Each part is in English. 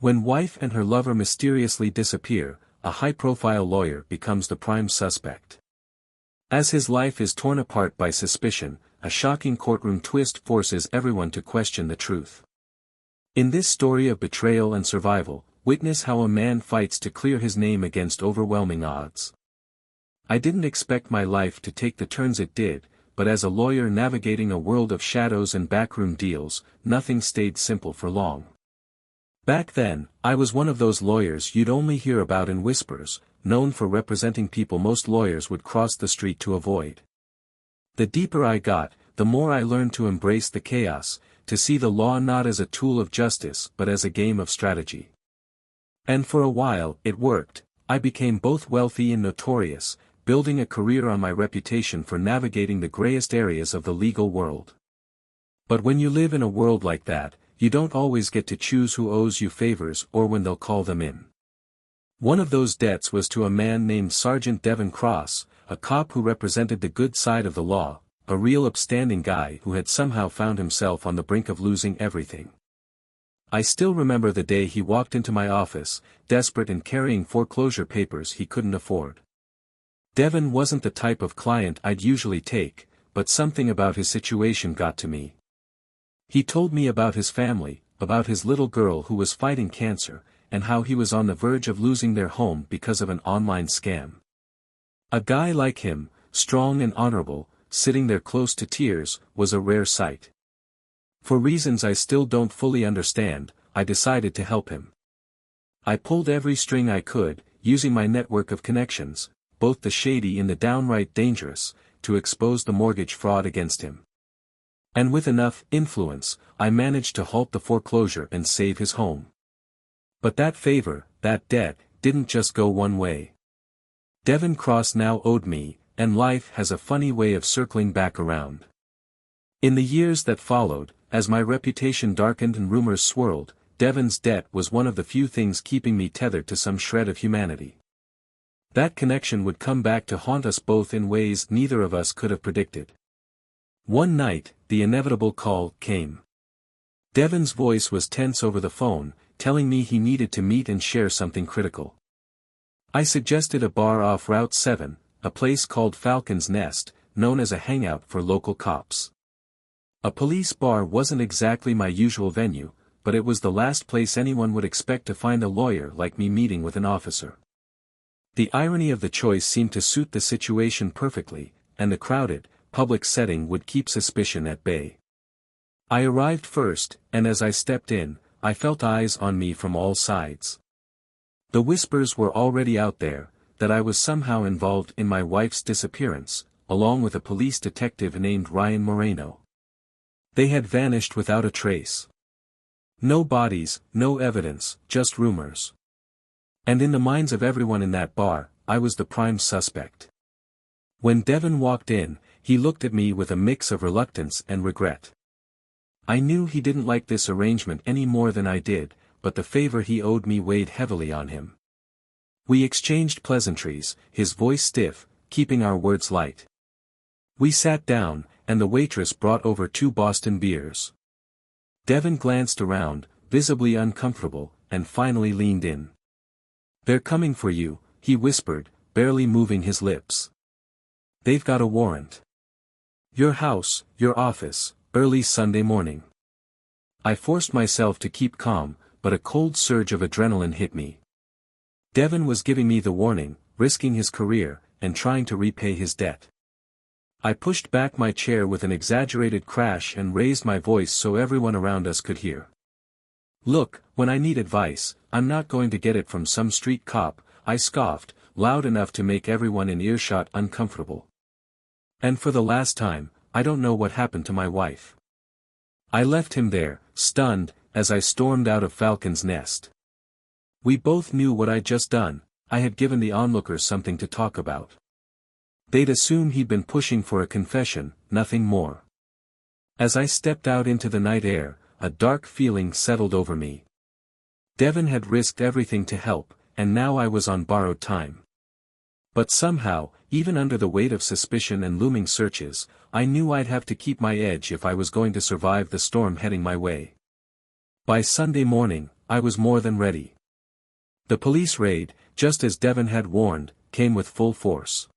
When wife and her lover mysteriously disappear, a high-profile lawyer becomes the prime suspect. As his life is torn apart by suspicion, a shocking courtroom twist forces everyone to question the truth. In this story of betrayal and survival, witness how a man fights to clear his name against overwhelming odds. I didn't expect my life to take the turns it did, but as a lawyer navigating a world of shadows and backroom deals, nothing stayed simple for long. Back then, I was one of those lawyers you'd only hear about in whispers, known for representing people most lawyers would cross the street to avoid. The deeper I got, the more I learned to embrace the chaos, to see the law not as a tool of justice but as a game of strategy. And for a while, it worked. I became both wealthy and notorious, building a career on my reputation for navigating the grayest areas of the legal world. But when you live in a world like that, you don't always get to choose who owes you favors or when they'll call them in. One of those debts was to a man named Sergeant Devin Cross, a cop who represented the good side of the law, a real upstanding guy who had somehow found himself on the brink of losing everything. I still remember the day he walked into my office, desperate and carrying foreclosure papers he couldn't afford. Devin wasn't the type of client I'd usually take, but something about his situation got to me. He told me about his family, about his little girl who was fighting cancer, and how he was on the verge of losing their home because of an online scam. A guy like him, strong and honorable, sitting there close to tears, was a rare sight. For reasons I still don't fully understand, I decided to help him. I pulled every string I could, using my network of connections, both the shady and the downright dangerous, to expose the mortgage fraud against him. And with enough influence, I managed to halt the foreclosure and save his home. But that favor, that debt, didn't just go one way. Devin Cross now owed me, and life has a funny way of circling back around. In the years that followed, as my reputation darkened and rumors swirled, Devin's debt was one of the few things keeping me tethered to some shred of humanity. That connection would come back to haunt us both in ways neither of us could have predicted. One night, the inevitable call came. Devin's voice was tense over the phone, telling me he needed to meet and share something critical. I suggested a bar off Route 7, a place called Falcon's Nest, known as a hangout for local cops. A police bar wasn't exactly my usual venue, but it was the last place anyone would expect to find a lawyer like me meeting with an officer. The irony of the choice seemed to suit the situation perfectly, and the crowded, public setting would keep suspicion at bay. I arrived first, and as I stepped in, I felt eyes on me from all sides. The whispers were already out there, that I was somehow involved in my wife's disappearance, along with a police detective named Ryan Moreno. They had vanished without a trace. No bodies, no evidence, just rumors. And in the minds of everyone in that bar, I was the prime suspect. When Devin walked in, he looked at me with a mix of reluctance and regret. I knew he didn't like this arrangement any more than I did, but the favor he owed me weighed heavily on him. We exchanged pleasantries, his voice stiff, keeping our words light. We sat down, and the waitress brought over 2 Boston beers. Devin glanced around, visibly uncomfortable, and finally leaned in. "They're coming for you," he whispered, barely moving his lips. "They've got a warrant. Your house, your office, early Sunday morning." I forced myself to keep calm, but a cold surge of adrenaline hit me. Devin was giving me the warning, risking his career, and trying to repay his debt. I pushed back my chair with an exaggerated crash and raised my voice so everyone around us could hear. "Look, when I need advice, I'm not going to get it from some street cop," I scoffed, loud enough to make everyone in earshot uncomfortable. "And for the last time, I don't know what happened to my wife." I left him there, stunned, as I stormed out of Falcon's Nest. We both knew what I'd just done. I had given the onlookers something to talk about. They'd assume he'd been pushing for a confession, nothing more. As I stepped out into the night air, a dark feeling settled over me. Devin had risked everything to help, and now I was on borrowed time. But somehow, even under the weight of suspicion and looming searches, I knew I'd have to keep my edge if I was going to survive the storm heading my way. By Sunday morning, I was more than ready. The police raid, just as Devon had warned, came with full force.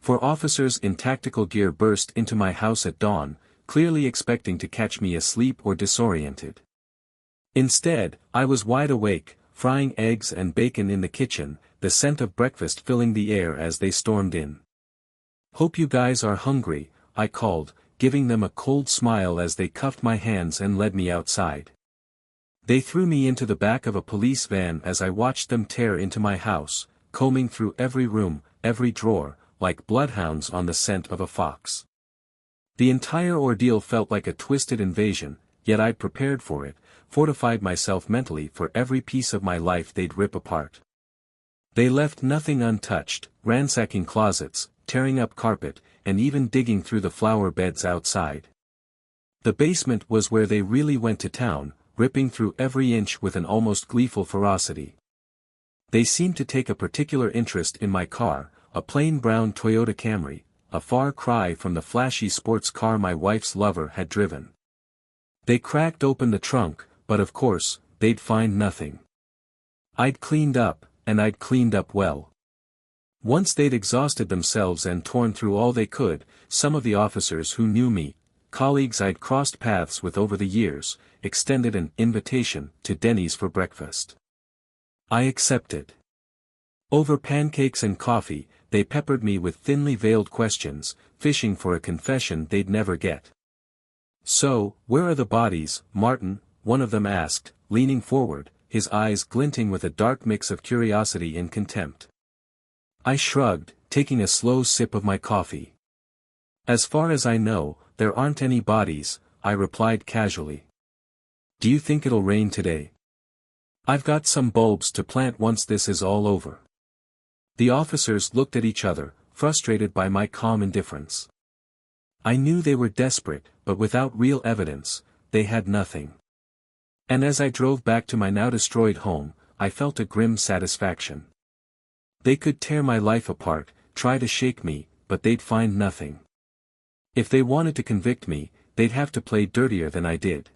4 officers in tactical gear burst into my house at dawn, clearly expecting to catch me asleep or disoriented. Instead, I was wide awake, frying eggs and bacon in the kitchen, the scent of breakfast filling the air as they stormed in. "Hope you guys are hungry," I called, giving them a cold smile as they cuffed my hands and led me outside. They threw me into the back of a police van as I watched them tear into my house, combing through every room, every drawer, like bloodhounds on the scent of a fox. The entire ordeal felt like a twisted invasion, yet I'd prepared for it, fortified myself mentally for every piece of my life they'd rip apart. They left nothing untouched, ransacking closets, tearing up carpet, and even digging through the flower beds outside. The basement was where they really went to town, ripping through every inch with an almost gleeful ferocity. They seemed to take a particular interest in my car, a plain brown Toyota Camry, a far cry from the flashy sports car my wife's lover had driven. They cracked open the trunk, but of course, they'd find nothing. I'd cleaned up, and I'd cleaned up well. Once they'd exhausted themselves and torn through all they could, some of the officers who knew me, colleagues I'd crossed paths with over the years, extended an invitation to Denny's for breakfast. I accepted. Over pancakes and coffee, they peppered me with thinly veiled questions, fishing for a confession they'd never get. "So, where are the bodies, Martin?" one of them asked, leaning forward, his eyes glinting with a dark mix of curiosity and contempt. I shrugged, taking a slow sip of my coffee. "As far as I know, there aren't any bodies," I replied casually. "Do you think it'll rain today? I've got some bulbs to plant once this is all over." The officers looked at each other, frustrated by my calm indifference. I knew they were desperate, but without real evidence, they had nothing. And as I drove back to my now destroyed home, I felt a grim satisfaction. They could tear my life apart, try to shake me, but they'd find nothing. If they wanted to convict me, they'd have to play dirtier than I did.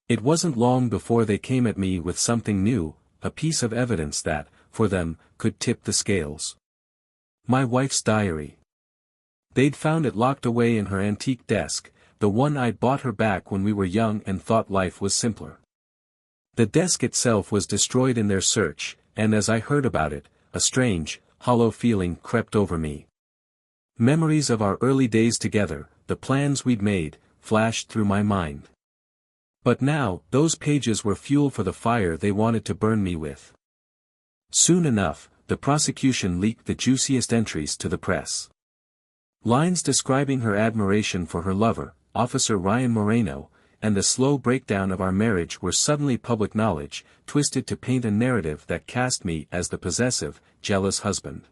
It wasn't long before they came at me with something new, a piece of evidence that, for them, could tip the scales. My wife's diary. They'd found it locked away in her antique desk, the one I'd bought her back when we were young and thought life was simpler. The desk itself was destroyed in their search, and as I heard about it, a strange, hollow feeling crept over me. Memories of our early days together, the plans we'd made, flashed through my mind. But now, those pages were fuel for the fire they wanted to burn me with. Soon enough, the prosecution leaked the juiciest entries to the press. Lines describing her admiration for her lover, Officer Ryan Moreno, and the slow breakdown of our marriage were suddenly public knowledge, twisted to paint a narrative that cast me as the possessive, jealous husband.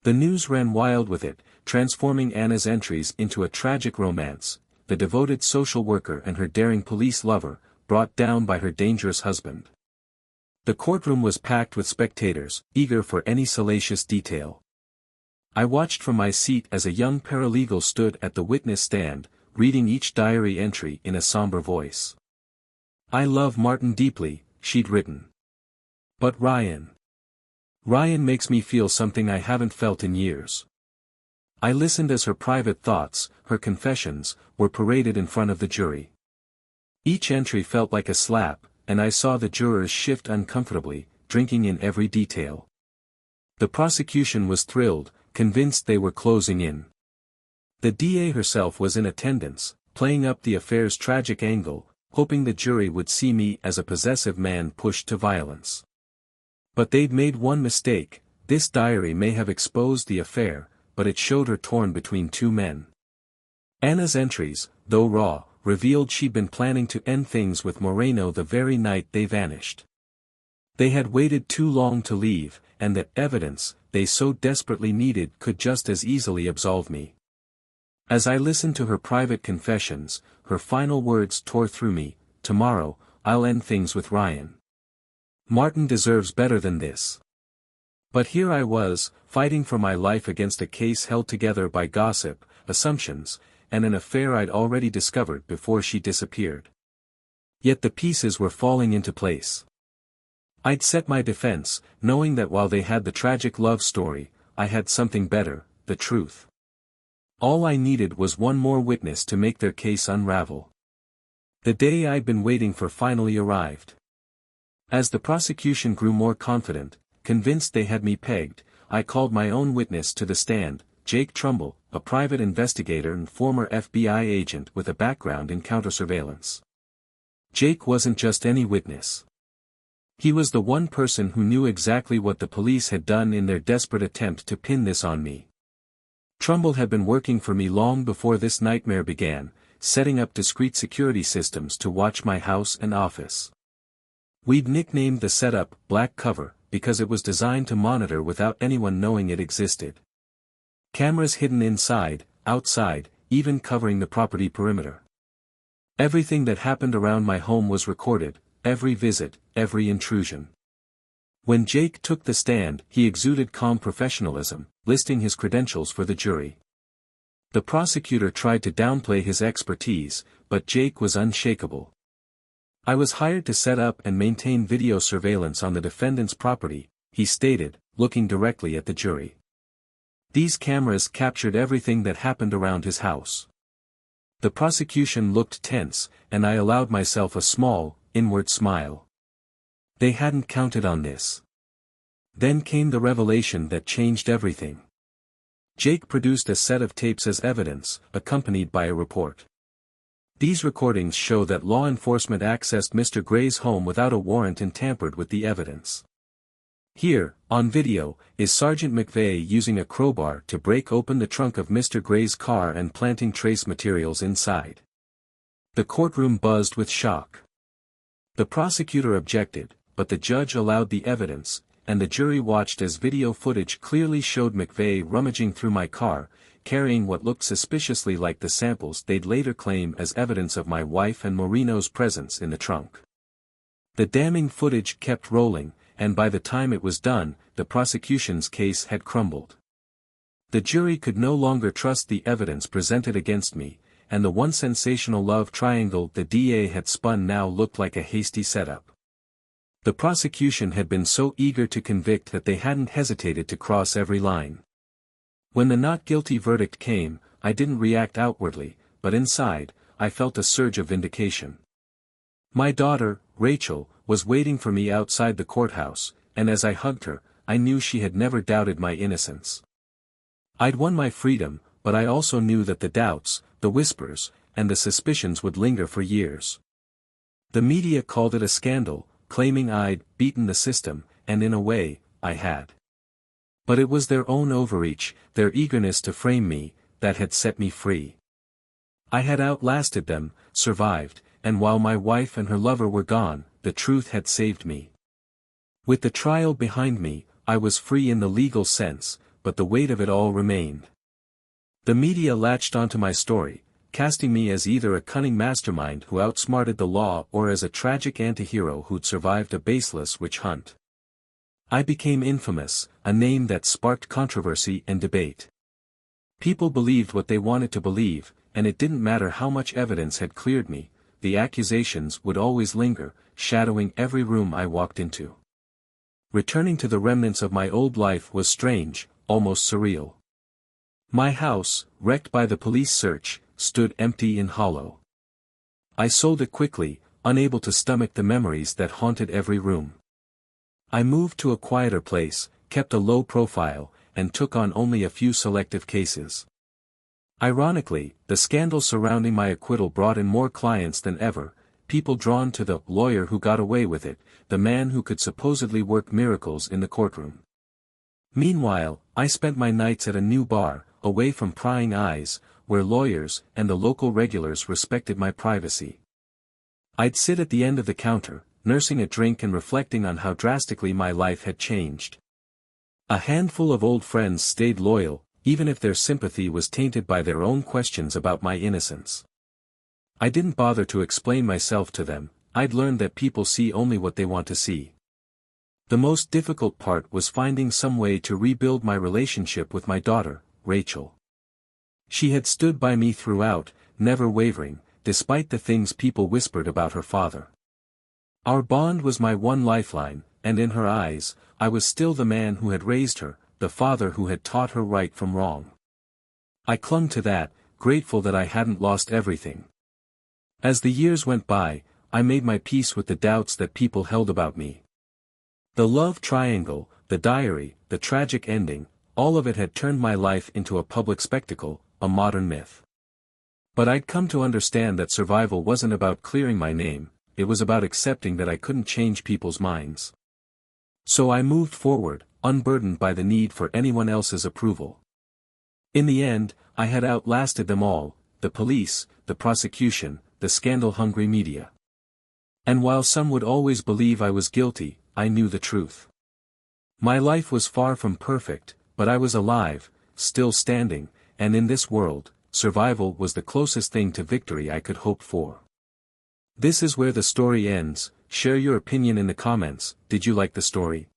The news ran wild with it, transforming Anna's entries into a tragic romance, the devoted social worker and her daring police lover, brought down by her dangerous husband. The courtroom was packed with spectators, eager for any salacious detail. I watched from my seat as a young paralegal stood at the witness stand, reading each diary entry in a somber voice. "I love Martin deeply," she'd written. "But Ryan makes me feel something I haven't felt in years." I listened as her private thoughts, her confessions, were paraded in front of the jury. Each entry felt like a slap, and I saw the jurors shift uncomfortably, drinking in every detail. The prosecution was thrilled, convinced they were closing in. The DA herself was in attendance, playing up the affair's tragic angle, hoping the jury would see me as a possessive man pushed to violence. But they'd made one mistake. This diary may have exposed the affair, but it showed her torn between two men. Anna's entries, though raw, revealed she'd been planning to end things with Moreno the very night they vanished. They had waited too long to leave, and the evidence they so desperately needed could just as easily absolve me. As I listened to her private confessions, her final words tore through me. "Tomorrow, I'll end things with Ryan. Martin deserves better than this." But here I was, fighting for my life against a case held together by gossip, assumptions, and an affair I'd already discovered before she disappeared. Yet the pieces were falling into place. I'd set my defense, knowing that while they had the tragic love story, I had something better, the truth. All I needed was one more witness to make their case unravel. The day I'd been waiting for finally arrived. As the prosecution grew more confident, convinced they had me pegged, I called my own witness to the stand, Jake Trumbull, a private investigator and former FBI agent with a background in counter-surveillance. Jake wasn't just any witness. He was the one person who knew exactly what the police had done in their desperate attempt to pin this on me. Trumbull had been working for me long before this nightmare began, setting up discreet security systems to watch my house and office. We'd nicknamed the setup Black Cover, because it was designed to monitor without anyone knowing it existed. Cameras hidden inside, outside, even covering the property perimeter. Everything that happened around my home was recorded, every visit, every intrusion. When Jake took the stand, he exuded calm professionalism, listing his credentials for the jury. The prosecutor tried to downplay his expertise, but Jake was unshakable. I was hired to set up and maintain video surveillance on the defendant's property, he stated, looking directly at the jury. These cameras captured everything that happened around his house. The prosecution looked tense, and I allowed myself a small, inward smile. They hadn't counted on this. Then came the revelation that changed everything. Jake produced a set of tapes as evidence, accompanied by a report. These recordings show that law enforcement accessed Mr. Gray's home without a warrant and tampered with the evidence. Here, on video, is Sergeant McVeigh using a crowbar to break open the trunk of Mr. Gray's car and planting trace materials inside. The courtroom buzzed with shock. The prosecutor objected, but the judge allowed the evidence, and the jury watched as video footage clearly showed McVeigh rummaging through my car, carrying what looked suspiciously like the samples they'd later claim as evidence of my wife and Moreno's presence in the trunk. The damning footage kept rolling, and by the time it was done, the prosecution's case had crumbled. The jury could no longer trust the evidence presented against me, and the one sensational love triangle the DA had spun now looked like a hasty setup. The prosecution had been so eager to convict that they hadn't hesitated to cross every line. When the not guilty verdict came, I didn't react outwardly, but inside, I felt a surge of vindication. My daughter, Rachel, was waiting for me outside the courthouse, and as I hugged her, I knew she had never doubted my innocence. I'd won my freedom, but I also knew that the doubts, the whispers, and the suspicions would linger for years. The media called it a scandal, claiming I'd beaten the system, and in a way, I had. But it was their own overreach, their eagerness to frame me, that had set me free. I had outlasted them, survived, and while my wife and her lover were gone, the truth had saved me. With the trial behind me, I was free in the legal sense, but the weight of it all remained. The media latched onto my story, casting me as either a cunning mastermind who outsmarted the law or as a tragic antihero who'd survived a baseless witch hunt. I became infamous, a name that sparked controversy and debate. People believed what they wanted to believe, and it didn't matter how much evidence had cleared me, the accusations would always linger, shadowing every room I walked into. Returning to the remnants of my old life was strange, almost surreal. My house, wrecked by the police search, stood empty and hollow. I sold it quickly, unable to stomach the memories that haunted every room. I moved to a quieter place, kept a low profile, and took on only a few selective cases. Ironically, the scandal surrounding my acquittal brought in more clients than ever, people drawn to the lawyer who got away with it, the man who could supposedly work miracles in the courtroom. Meanwhile, I spent my nights at a new bar, away from prying eyes, where lawyers and the local regulars respected my privacy. I'd sit at the end of the counter, nursing a drink and reflecting on how drastically my life had changed. A handful of old friends stayed loyal, even if their sympathy was tainted by their own questions about my innocence. I didn't bother to explain myself to them, I'd learned that people see only what they want to see. The most difficult part was finding some way to rebuild my relationship with my daughter, Rachel. She had stood by me throughout, never wavering, despite the things people whispered about her father. Our bond was my one lifeline, and in her eyes, I was still the man who had raised her, the father who had taught her right from wrong. I clung to that, grateful that I hadn't lost everything. As the years went by, I made my peace with the doubts that people held about me. The love triangle, the diary, the tragic ending, all of it had turned my life into a public spectacle, a modern myth. But I'd come to understand that survival wasn't about clearing my name, it was about accepting that I couldn't change people's minds. So I moved forward, unburdened by the need for anyone else's approval. In the end, I had outlasted them all, the police, the prosecution, the scandal-hungry media. And while some would always believe I was guilty, I knew the truth. My life was far from perfect, but I was alive, still standing, and in this world, survival was the closest thing to victory I could hope for. This is where the story ends. Share your opinion in the comments. Did you like the story?